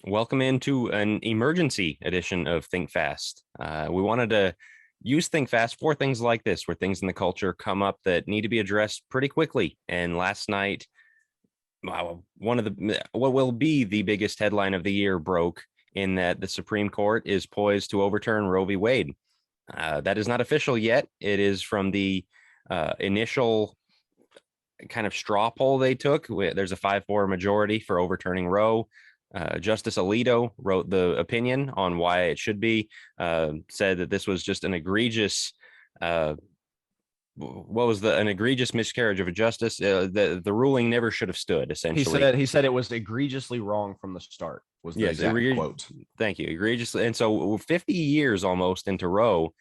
Welcome into an emergency edition of Think Fast. We wanted to use Think Fast for things like this, where things in the culture come up that need to be addressed pretty quickly. And last night, one of the what will be the biggest headline of the year broke in that the Supreme Court is poised to overturn Roe v. Wade. That is not official yet. It is from the initial kind of straw poll they took. There's a 5-4 majority for overturning Roe. Justice Alito wrote the opinion on why it should be, said that this was just an egregious, an egregious miscarriage of justice. The ruling never should have stood, essentially. He said it was egregiously wrong from the start, was the Yes, exact quote. Thank you. Egregiously. And so 50 years almost into Roe,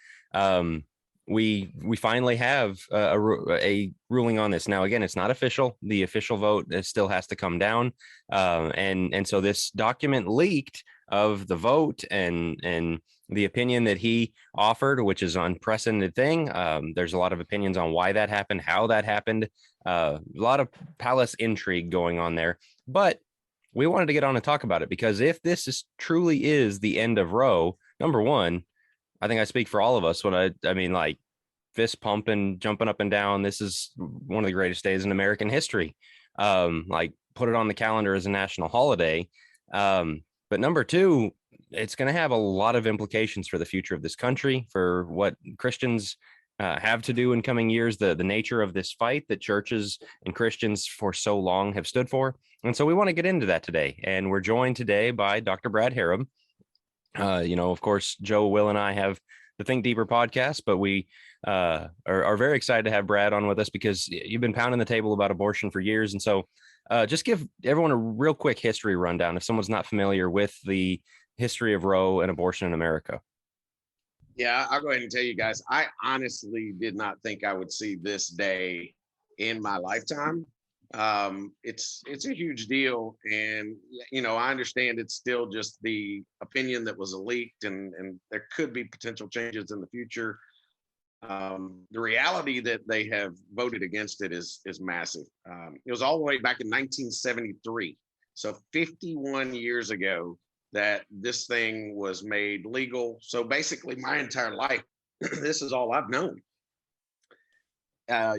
we finally have a ruling on this. Now, again, it's not official. The official vote still has to come down. And so this document leaked of the vote and the opinion that he offered, which is an unprecedented thing. There's a lot of opinions on why that happened, how that happened, a lot of palace intrigue going on there. But we wanted to get on and talk about it because if this is truly is the end of Roe, number one, I think I speak for all of us when I mean, like, fist pumping, jumping up and down. This is one of the greatest days in American history. Like, put it on the calendar as a national holiday. But number two, it's going to have a lot of implications for the future of this country, for what Christians have to do in coming years, the nature of this fight that churches and Christians for so long have stood for. And so we want to get into that today. And we're joined today by Dr. Brad Harrub. Of course, Joe, Will, and I have the Think Deeper podcast, but we are very excited to have Brad on with us because you've been pounding the table about abortion for years. And so just give everyone a real quick history rundown if someone's not familiar with the history of Roe and abortion in America. Yeah, I'll go ahead and tell you guys, I honestly did not think I would see this day in my lifetime. It's a huge deal, and I understand it's still just the opinion that was leaked, and there could be potential changes in the future. The reality that they have voted against it is massive. It was all the way back in 1973, so 51 years ago that this thing was made legal. So basically, my entire life, this is all I've known.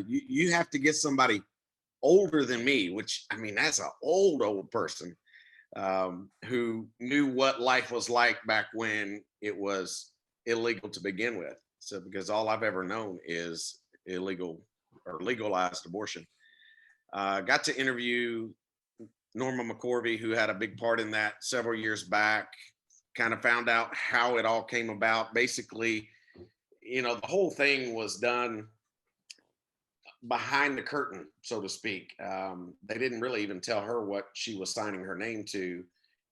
You have to get somebody older than me, which, I mean, that's an old person, who knew what life was like back when it was illegal to begin with. So, because all I've ever known is illegal or legalized abortion. Got to interview Norma McCorvey, who had a big part in that several years back, kind of found out how it all came about. Basically, the whole thing was done behind the curtain, so to speak. They didn't really even tell her what she was signing her name to.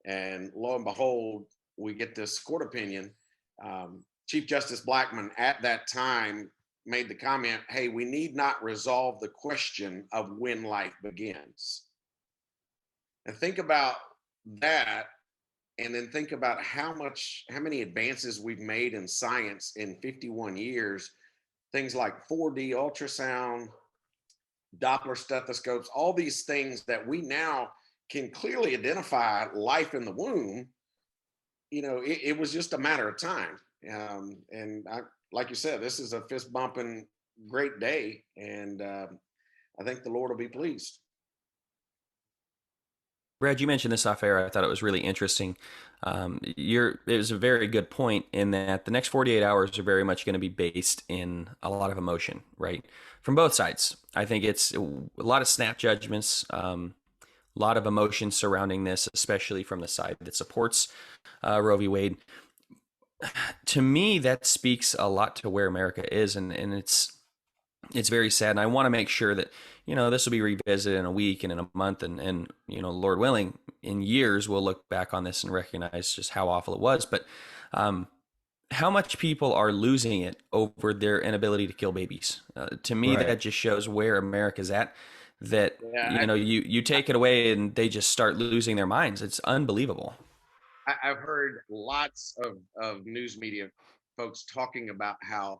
And lo and behold, we get this court opinion. Chief Justice Blackmun at that time made the comment, hey, we need not resolve the question of when life begins. And think about that, and then think about how many advances we've made in science in 51 years. Things like 4D ultrasound, Doppler stethoscopes, all these things that we now can clearly identify life in the womb. It was just a matter of time. And like you said, this is a fist bumping great day, and I think the Lord will be pleased. Brad, you mentioned this off air. I thought it was really interesting. It was a very good point in that the next 48 hours are very much going to be based in a lot of emotion, right? From both sides. I think it's a lot of snap judgments, a lot of emotion surrounding this, especially from the side that supports Roe v. Wade. To me, that speaks a lot to where America is, and it's very sad. And I want to make sure that, this will be revisited in a week and in a month, and Lord willing, in years, we'll look back on this and recognize just how awful it was. But how much people are losing it over their inability to kill babies. To me, right. That just shows where America's at. That, you take it away and they just start losing their minds. It's unbelievable. I've heard lots of news media folks talking about how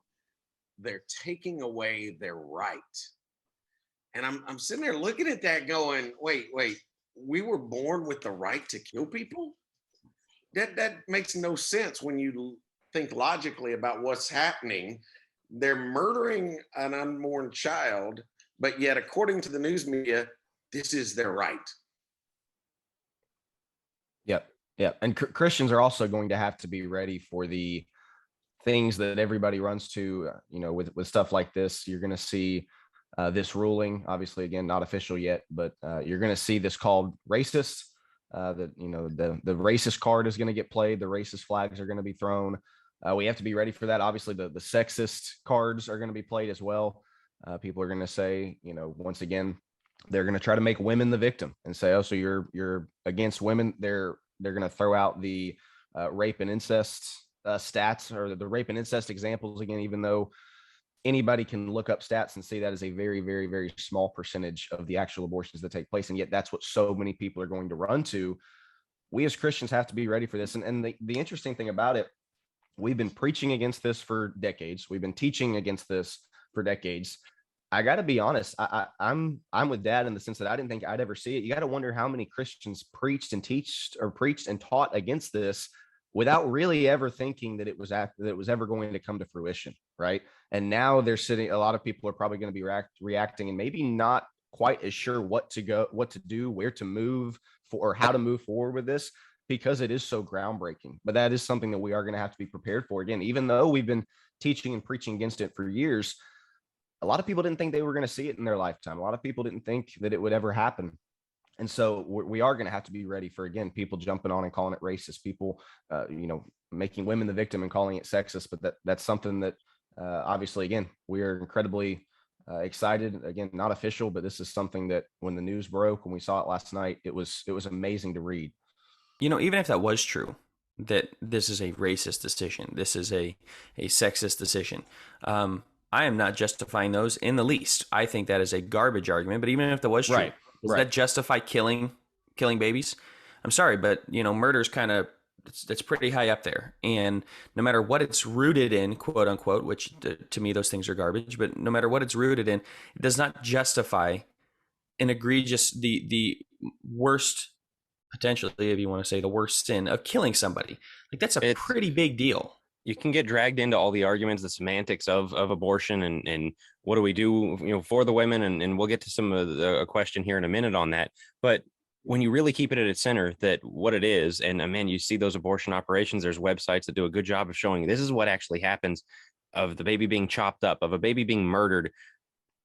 they're taking away their right. And I'm sitting there looking at that going, wait, we were born with the right to kill people? that makes no sense when you think logically about what's happening. They're murdering an unborn child, but yet, according to the news media, this is their right. Yep. Yep. And Christians are also going to have to be ready for the things that everybody runs to, with stuff like this. You're going to see this ruling, obviously, again, not official yet, but you're going to see this called racist. The racist card is going to get played. The racist flags are going to be thrown. We have to be ready for that. Obviously, the sexist cards are going to be played as well. People are going to say, once again, they're going to try to make women the victim and say, oh, so you're against women. They're going to throw out the rape and incest stats, or the rape and incest examples again, even though anybody can look up stats and see that is a very, very, very small percentage of the actual abortions that take place. And yet that's what so many people are going to run to. We as Christians have to be ready for this. And the interesting thing about it, we've been preaching against this for decades. We've been teaching against this for decades. I got to be honest. I'm with Dad in the sense that I didn't think I'd ever see it. You got to wonder how many Christians preached and taught against this without really ever thinking that it was ever going to come to fruition, right? And now they're sitting. A lot of people are probably going to be reacting and maybe not quite as sure what to do, where to move or how to move forward with this, because it is so groundbreaking. But that is something that we are going to have to be prepared for. Again, even though we've been teaching and preaching against it for years, a lot of people didn't think they were going to see it in their lifetime. A lot of people didn't think that it would ever happen. And so we are going to have to be ready for, again, people jumping on and calling it racist, people, making women the victim and calling it sexist. But that's something that obviously, again, we are incredibly excited. Again, not official, but this is something that when the news broke, when we saw it last night, it was amazing to read. Even if that was true, that this is a racist decision, this is a sexist decision, I am not justifying those in the least. I think that is a garbage argument. But even if that was true, does that justify killing babies? I'm sorry, but murder's kind of, that's pretty high up there. And no matter what it's rooted in, quote unquote, which to me those things are garbage, but no matter what it's rooted in, it does not justify an egregious, the worst, potentially, if you want to say the worst sin of killing somebody. Like that's a pretty big deal. You can get dragged into all the arguments, the semantics of abortion and what do we do, for the women. And we'll get to some of the question here in a minute on that. But when you really keep it at its center, that what it is, and man, you see those abortion operations, there's websites that do a good job of showing this is what actually happens, of the baby being chopped up, of a baby being murdered.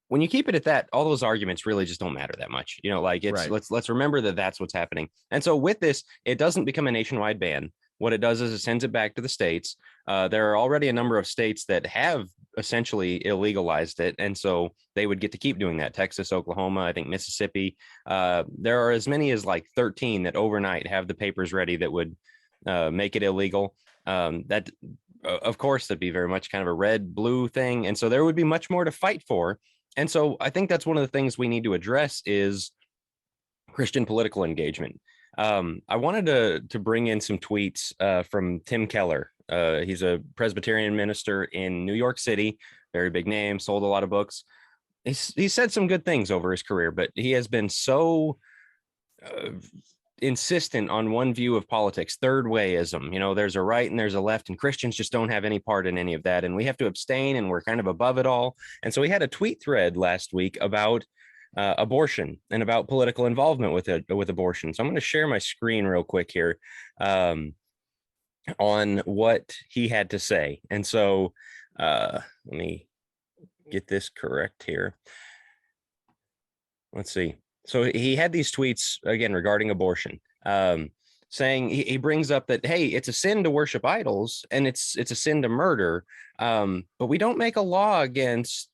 When you keep it at that, all those arguments really just don't matter that much. It's right. Let's remember that that's what's happening. And so with this, it doesn't become a nationwide ban. What it does is it sends it back to the states. There are already a number of states that have essentially illegalized it. And so they would get to keep doing that. Texas, Oklahoma, I think Mississippi. There are as many as like 13 that overnight have the papers ready that would make it illegal. That, of course, that'd be very much kind of a red-blue thing. And so there would be much more to fight for. And so I think that's one of the things we need to address is Christian political engagement. I wanted to bring in some tweets from Tim Keller. He's a Presbyterian minister in New York City, very big name, sold a lot of books. He said some good things over his career, but he has been so insistent on one view of politics, third wayism. There's a right and there's a left, and Christians just don't have any part in any of that. And we have to abstain, and we're kind of above it all. And so he had a tweet thread last week about abortion and about political involvement with abortion. So I'm going to share my screen real quick here on what he had to say. And so let me get this correct here. Let's see. So he had these tweets again regarding abortion, saying he brings up that, hey, it's a sin to worship idols and it's a sin to murder. But we don't make a law against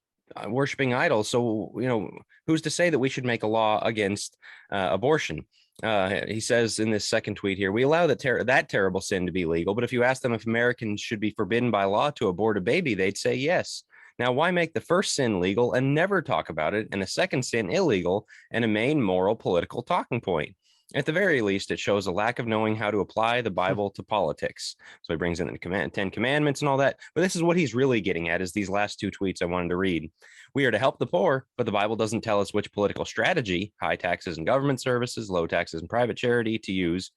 worshiping idols. So, who's to say that we should make a law against abortion? He says in this second tweet here, we allow that terrible sin to be legal. But if you ask them if Americans should be forbidden by law to abort a baby, they'd say yes. Now, why make the first sin legal and never talk about it, and the second sin illegal and a main moral political talking point? At the very least, it shows a lack of knowing how to apply the Bible to politics. So he brings in the 10 commandments and all that. But this is what he's really getting at, is these last two tweets I wanted to read. We are to help the poor, but the Bible doesn't tell us which political strategy, high taxes and government services, low taxes and private charity, to use.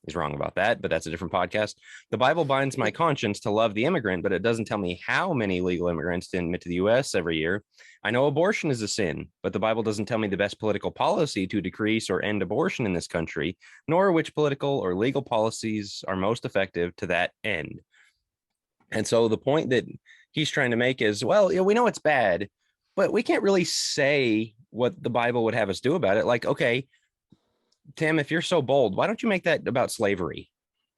He's wrong about that, but that's a different podcast. The Bible binds my conscience to love the immigrant, but it doesn't tell me how many legal immigrants to admit to the U.S. every year. I know abortion is a sin, but the Bible doesn't tell me the best political policy to decrease or end abortion in this country, nor which political or legal policies are most effective to that end. And so the point that he's trying to make is, well, we know it's bad, but we can't really say what the Bible would have us do about it. Like, okay, Tim, if you're so bold, why don't you make that about slavery?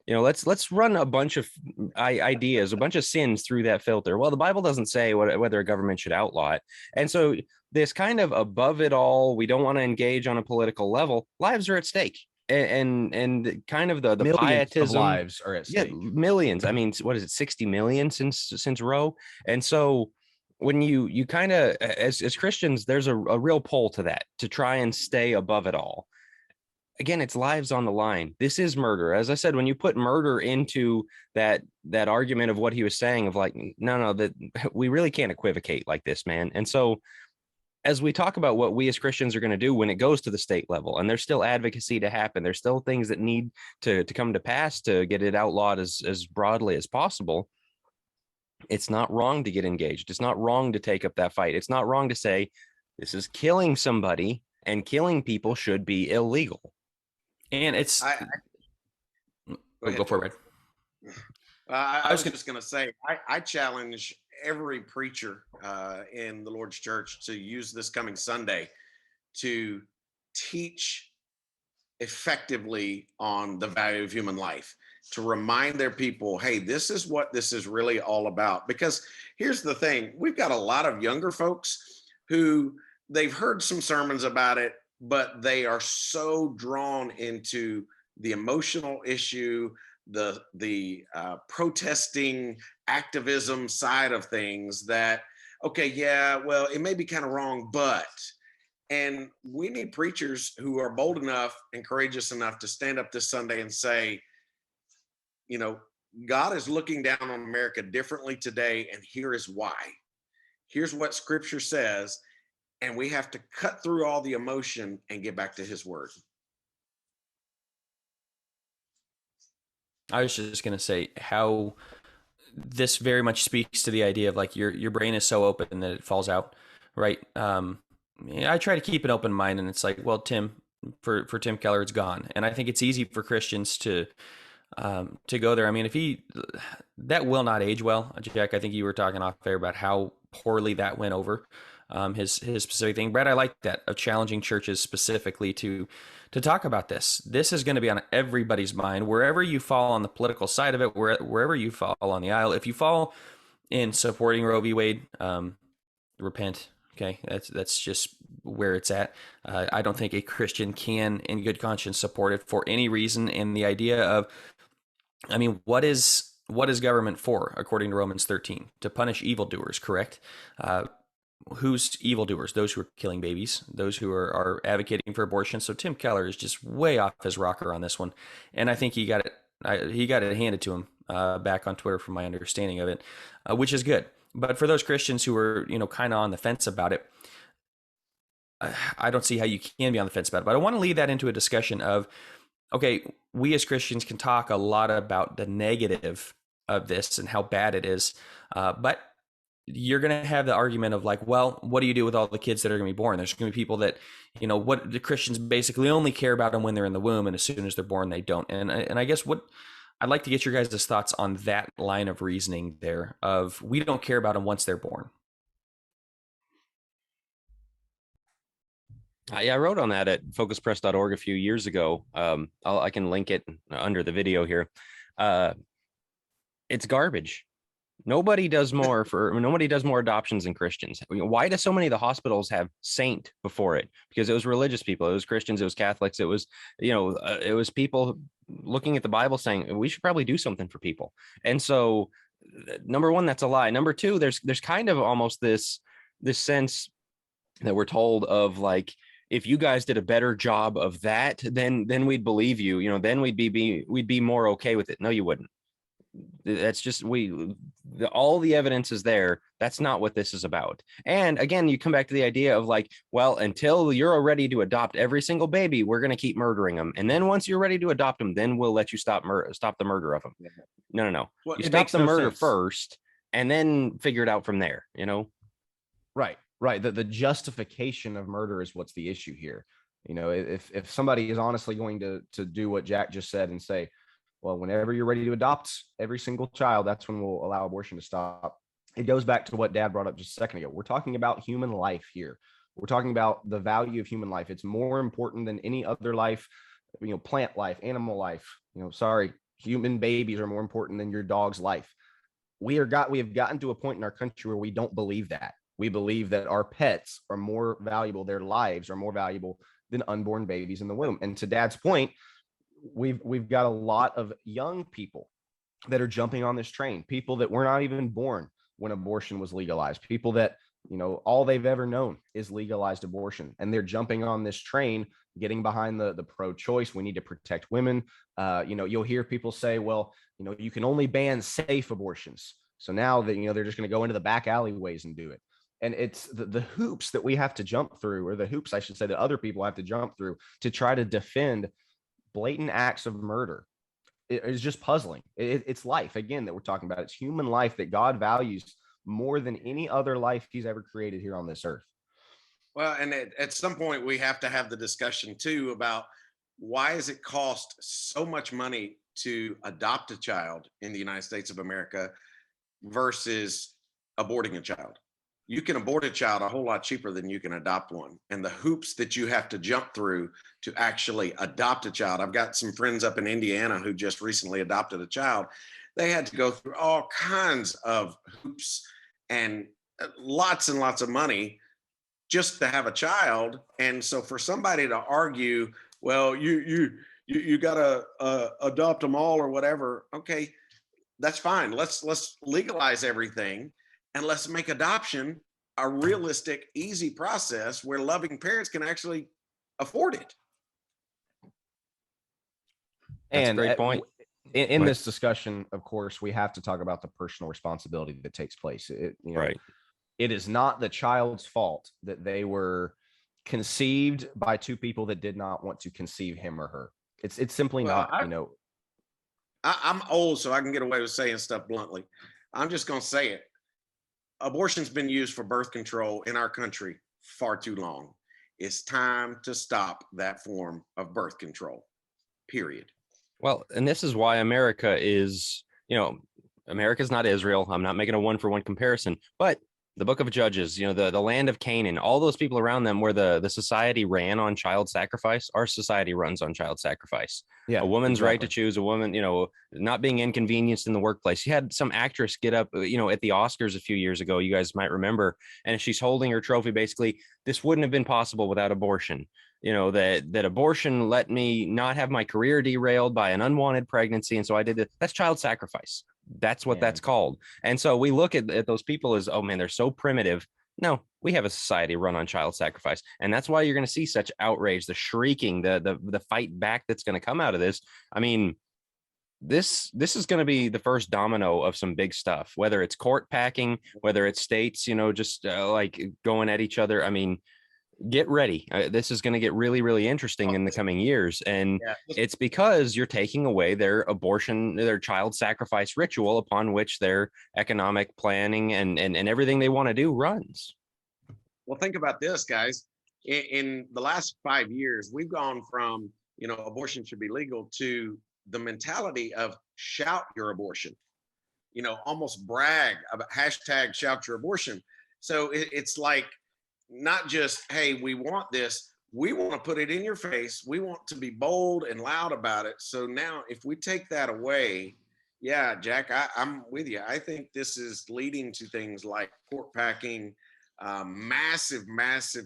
Let's run a bunch of ideas, a bunch of sins through that filter. Well, the Bible doesn't say whether a government should outlaw it. And so this kind of above it all, we don't want to engage on a political level. Lives are at stake. And kind of the Millions pietism of lives are at stake. Millions. I mean, what is it, 60 million since Roe? And so when you kind of, as Christians, there's a real pull to that, to try and stay above it all. Again, it's lives on the line. This is murder. As I said, when you put murder into that argument of what he was saying, of like, no, that we really can't equivocate like this, man. And so as we talk about what we as Christians are going to do when it goes to the state level, and there's still advocacy to happen, there's still things that need to come to pass to get it outlawed as broadly as possible. It's not wrong to get engaged. It's not wrong to take up that fight. It's not wrong to say this is killing somebody, and killing people should be illegal. And it's go for it, Red. I was just going to say, I challenge every preacher in the Lord's church to use this coming Sunday to teach effectively on the value of human life, to remind their people, hey, this is what this is really all about. Because here's the thing, we've got a lot of younger folks who they've heard some sermons about it, but they are so drawn into the emotional issue, the protesting activism side of things, that, okay, yeah, well, it may be kind of wrong, but, and we need preachers who are bold enough and courageous enough to stand up this Sunday and say, God is looking down on America differently today, and here is why. Here's what Scripture says, and we have to cut through all the emotion and get back to his word. I was just going to say how this very much speaks to the idea of like your brain is so open that it falls out, right? I try to keep an open mind, and it's like, well, for Tim Keller, it's gone. And I think it's easy for Christians to go there. I mean, that will not age well. Jack, I think you were talking off air about how poorly that went over. His specific thing. Brad, I like that, of challenging churches specifically to talk about this. This is going to be on everybody's mind, wherever you fall on the political side of it, wherever you fall on the aisle. If you fall in supporting Roe v. Wade, repent. Okay, that's just where it's at. I don't think a Christian can, in good conscience, support it for any reason. And the idea of, I mean, what is government for, according to Romans 13? To punish evildoers, correct? Who's evildoers? Those who are killing babies, those who are advocating for abortion. So Tim Keller is just way off his rocker on this one, and I think he got it handed to him back on Twitter, from my understanding of it, which is good. But for those Christians who are kind of on the fence about it, I don't see how you can be on the fence about it. But I want to lead that into a discussion of, okay, we as Christians can talk a lot about the negative of this and how bad it is, but you're going to have the argument of like, well, what do you do with all the kids that are going to be born? There's going to be people that, what the Christians basically only care about them when they're in the womb, and as soon as they're born, they don't. And I guess what I'd like to get your guys' thoughts on that line of reasoning there of, we don't care about them once they're born. Yeah, I wrote on that at focuspress.org a few years ago. I can link it under the video here. It's garbage. Nobody does more adoptions than Christians. Why do so many of the hospitals have saint before it? Because it was religious people, it was Christians, it was Catholics, it was, it was people looking at the Bible saying we should probably do something for people. And so, number one, that's a lie. Number two, there's kind of almost this sense that we're told of like, if you guys did a better job of that, then we'd believe you. Then we'd be more okay with it. No, you wouldn't. That's just all the evidence is there. That's not what this is about. And again, you come back to the idea of like, well, until you're ready to adopt every single baby, we're going to keep murdering them. And then once you're ready to adopt them, then we'll let you stop the murder of them. No. Well, You it stop makes the no murder sense. first and then figure it out from there, Right. The justification of murder is what's the issue here. If somebody is honestly going to do what Jack just said and say, well, whenever you're ready to adopt every single child, that's when we'll allow abortion to stop. It goes back to what Dad brought up just a second ago. We're talking about human life here. We're talking about the value of human life. It's more important than any other life, plant life, animal life. Human babies are more important than your dog's life. We have gotten to a point in our country where we don't believe that. We believe that our pets are more valuable, their lives are more valuable than unborn babies in the womb. And to Dad's point, we've got a lot of young people that are jumping on this train, people that were not even born when abortion was legalized, people that all they've ever known is legalized abortion, and they're jumping on this train, getting behind the pro-choice. We need to protect women. You'll hear people say, well, you can only ban safe abortions, so now that they're just going to go into the back alleyways and do it. And it's the hoops that we have to jump through, or the hoops I should say that other people have to jump through to try to defend blatant acts of murder. It is just puzzling. It's life, again, that we're talking about. It's human life that God values more than any other life he's ever created here on this earth. Well, and at some point we have to have the discussion too about why does it cost so much money to adopt a child in the United States of America versus aborting a child. You can abort a child a whole lot cheaper than you can adopt one. And the hoops that you have to jump through to actually adopt a child. I've got some friends up in Indiana who just recently adopted a child. They had to go through all kinds of hoops and lots of money just to have a child. And so for somebody to argue, well, you got to adopt them all or whatever. Okay, that's fine. Let's legalize everything and let's make adoption a realistic, easy process where loving parents can actually afford it. That's a great point. In this discussion, of course, we have to talk about the personal responsibility that takes place. Right. It is not the child's fault that they were conceived by two people that did not want to conceive him or her. It's simply not. I'm old, so I can get away with saying stuff bluntly. I'm just going to say it. Abortion's been used for birth control in our country far too long. It's time to stop that form of birth control, period. Well, and this is why America is, America's not Israel. I'm not making a one-for-one comparison, but the book of Judges, the land of Canaan, all those people around them where the society ran on child sacrifice, our society runs on child sacrifice. Yeah, a woman's exactly. right to choose, a woman, not being inconvenienced in the workplace. You had some actress get up, at the Oscars a few years ago, you guys might remember, and she's holding her trophy. Basically, this wouldn't have been possible without abortion. That abortion let me not have my career derailed by an unwanted pregnancy. And so I did it. That's child sacrifice. That's what that's called. And so we look at those people as, oh man, they're so primitive. No, we have a society run on child sacrifice. And that's why you're going to see such outrage, the shrieking, the fight back that's going to come out of this. I mean, this is going to be the first domino of some big stuff, whether it's court packing, whether it's states, just like going at each other. I mean, get ready. This is going to get really, really interesting in the coming years. And it's because you're taking away their abortion, their child sacrifice ritual upon which their economic planning and everything they want to do runs. Well, think about this, guys. In the last 5 years, we've gone from, abortion should be legal to the mentality of shout your abortion, almost brag about hashtag shout your abortion. So it's like, not just, hey, we want this, we want to put it in your face. We want to be bold and loud about it. So now if we take that away, yeah, Jack, I'm with you. I think this is leading to things like court packing, massive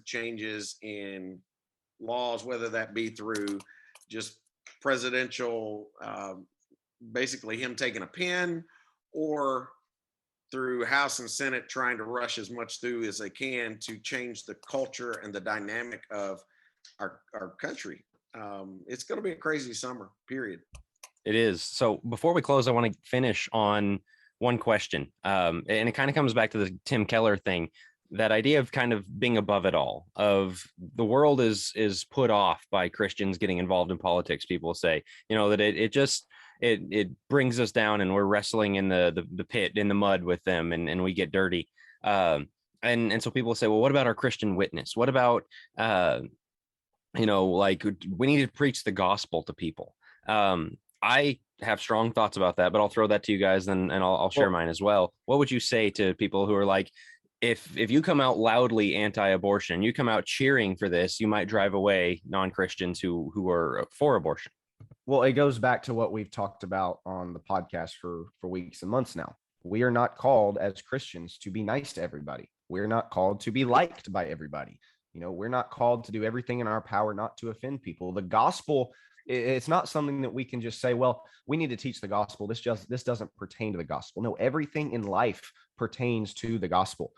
changes in laws, whether that be through just presidential, basically him taking a pen, or through House and Senate trying to rush as much through as they can to change the culture and the dynamic of our country. It's going to be a crazy summer, period. It is. So before we close, I want to finish on one question. And it kind of comes back to the Tim Keller thing, that idea of kind of being above it all, of the world is put off by Christians getting involved in politics. People say, that it brings us down, and we're wrestling in the pit, in the mud with them, and we get dirty. And so people say, well, what about our Christian witness? What about, like, we need to preach the gospel to people. I have strong thoughts about that, but I'll throw that to you guys, and I'll share mine as well. What would you say to people who are like, if you come out loudly anti-abortion, you come out cheering for this, you might drive away non-Christians who are for abortion? Well, it goes back to what we've talked about on the podcast for weeks and months now. We are not called as Christians to be nice to everybody. We're not called to be liked by everybody. We're not called to do everything in our power not to offend people. The gospel, it's not something that we can just say, well, we need to teach the gospel. This doesn't pertain to the gospel. No, everything in life pertains to the gospel.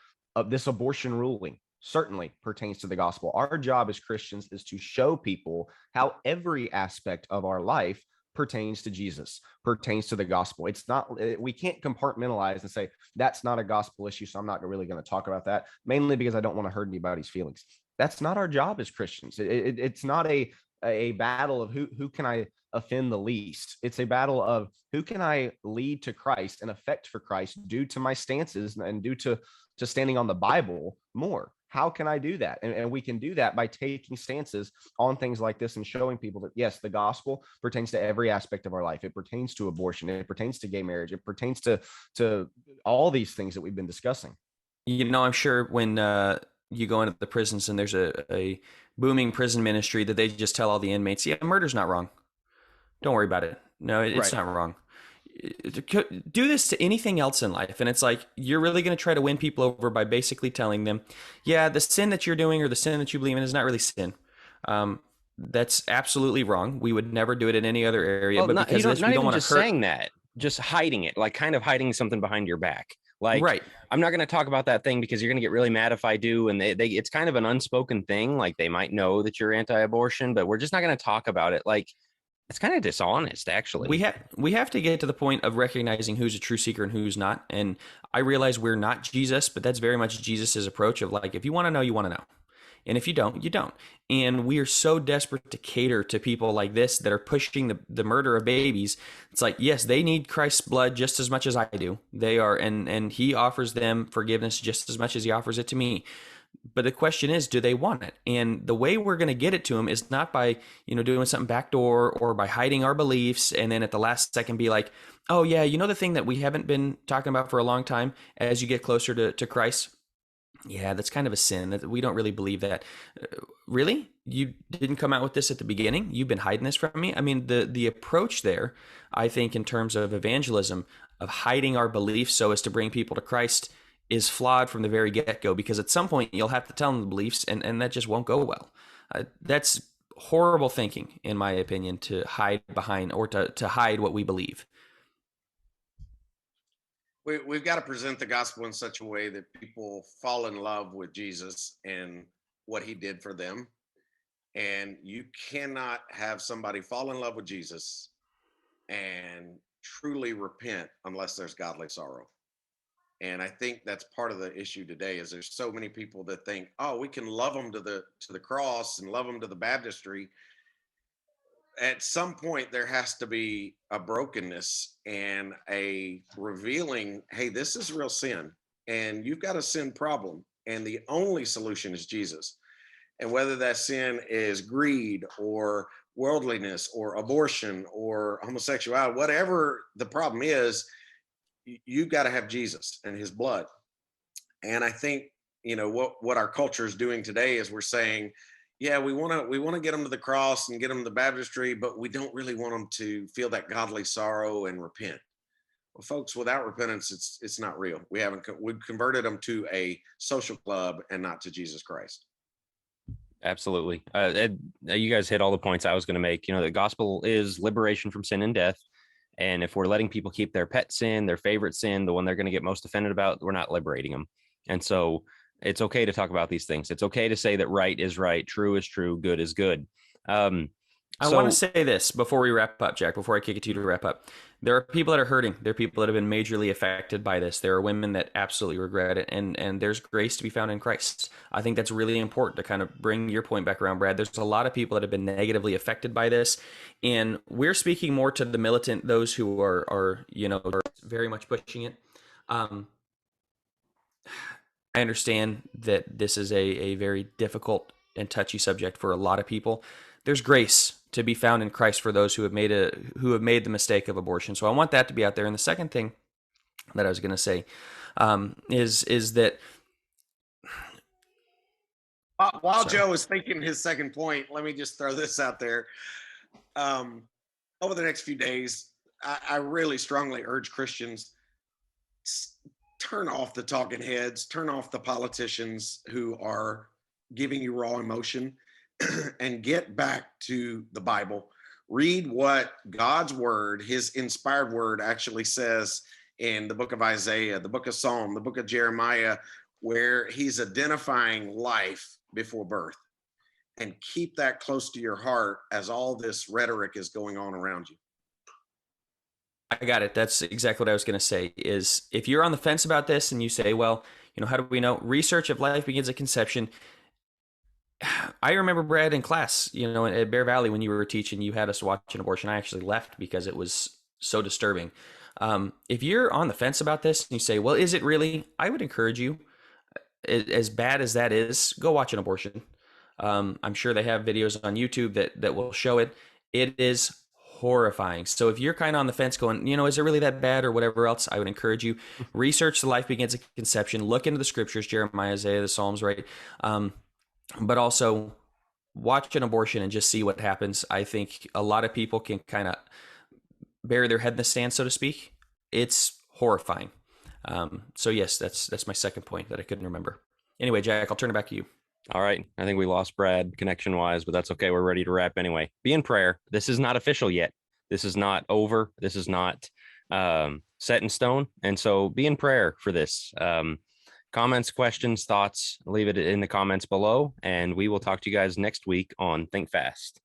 This abortion ruling certainly pertains to the gospel. Our job as Christians is to show people how every aspect of our life pertains to Jesus, pertains to the gospel. It's not, we can't compartmentalize and say, that's not a gospel issue, so I'm not really going to talk about that, mainly because I don't want to hurt anybody's feelings. That's not our job as Christians. It's not a battle of who can I offend the least. It's a battle of who can I lead to Christ and affect for Christ due to my stances and due to standing on the Bible more. How can I do that? And we can do that by taking stances on things like this and showing people that, yes, the gospel pertains to every aspect of our life. It pertains to abortion. It pertains to gay marriage. It pertains to all these things that we've been discussing. I'm sure when you go into the prisons and there's a booming prison ministry that they just tell all the inmates, yeah, murder's not wrong. Don't worry about it. No, it's not wrong. Do this to anything else in life. And it's like, you're really going to try to win people over by basically telling them, yeah, the sin that you're doing or the sin that you believe in is not really sin. That's absolutely wrong. We would never do it in any other area. Well, but because not we don't even want just to hurt. saying that, just hiding it, like kind of hiding something behind your back. Like, right. I'm not going to talk about that thing because you're going to get really mad if I do. And it's kind of an unspoken thing. Like, they might know that you're anti-abortion, but we're just not going to talk about it. Like, it's kind of dishonest, actually. We have to get to the point of recognizing who's a true seeker and who's not. And I realize we're not Jesus, but that's very much Jesus's approach of like, if you want to know, you want to know. And if you don't, you don't. And we are so desperate to cater to people like this that are pushing the murder of babies. It's like, yes, they need Christ's blood just as much as I do. They are, and he offers them forgiveness just as much as he offers it to me. But the question is, do they want it? And the way we're going to get it to them is not by, doing something backdoor or by hiding our beliefs. And then at the last second be like, oh yeah, the thing that we haven't been talking about for a long time, as you get closer to Christ. Yeah, that's kind of a sin. That we don't really believe that. Really? You didn't come out with this at the beginning? You've been hiding this from me? I mean, the approach there, I think, in terms of evangelism, of hiding our beliefs so as to bring people to Christ, is flawed from the very get-go, because at some point you'll have to tell them the beliefs, and that just won't go well. That's horrible thinking, in my opinion, to hide behind or to hide what we believe. We've got to present the gospel in such a way that people fall in love with Jesus and what he did for them. And you cannot have somebody fall in love with Jesus and truly repent unless there's godly sorrow. And I think that's part of the issue today, is there's so many people that think, oh, we can love them to the cross and love them to the baptistry. At some point, there has to be a brokenness and a revealing, hey, this is real sin, and you've got a sin problem, and the only solution is Jesus. And whether that sin is greed or worldliness or abortion or homosexuality, whatever the problem is, you've got to have Jesus and his blood. And I think, what our culture is doing today is we're saying, yeah, we want to get them to the cross and get them to the baptistry, but we don't really want them to feel that godly sorrow and repent. Well, folks, without repentance, it's not real. We've converted them to a social club and not to Jesus Christ. Absolutely. You guys hit all the points I was going to make. The gospel is liberation from sin and death. And if we're letting people keep their pet sin, their favorite sin, the one they're going to get most offended about, we're not liberating them. And so it's okay to talk about these things. It's okay to say that right is right, true is true, good is good. I want to So say this before we wrap up, Jack, before I kick it to you to wrap up. There are people that are hurting. There are people that have been majorly affected by this. There are women that absolutely regret it. And there's grace to be found in Christ. I think that's really important to kind of bring your point back around, Brad. There's a lot of people that have been negatively affected by this. And we're speaking more to the militant, those who are very much pushing it. I understand that this is a very difficult and touchy subject for a lot of people. There's grace to be found in Christ for those who have made the mistake of abortion. So I want that to be out there. And the second thing that I was going to say is that while Joe is thinking his second point, let me just throw this out there. Over the next few days, I really strongly urge Christians, turn off the talking heads, turn off the politicians who are giving you raw emotion, and get back to the Bible. Read what God's word, his inspired word, actually says in the book of Isaiah, the book of Psalm, the book of Jeremiah, where he's identifying life before birth. And keep that close to your heart as all this rhetoric is going on around you. I got it. That's exactly what I was going to say is if you're on the fence about this and you say, well, how do we know? Research of life begins at conception. I remember, Brad, in class, at Bear Valley, when you were teaching, you had us watch an abortion. I actually left because it was so disturbing. If you're on the fence about this and you say, well, is it really? I would encourage you, as bad as that is, go watch an abortion. I'm sure they have videos on YouTube that will show it. It is horrifying. So if you're kind of on the fence going, is it really that bad or whatever else, I would encourage you, research the life begins at conception, look into the scriptures, Jeremiah, Isaiah, the Psalms, right? But also watch an abortion and just see what happens. I think a lot of people can kind of bury their head in the sand, so to speak. It's horrifying. So yes, that's my second point that I couldn't remember. Anyway, Jack, I'll turn it back to you. all right, I think we lost Brad connection wise, but that's okay. We're ready to wrap anyway. Be in prayer. This is not official yet. This is not over. This is not set in stone. And so be in prayer for this. Comments, questions, thoughts, leave it in the comments below. And we will talk to you guys next week on Think Fast.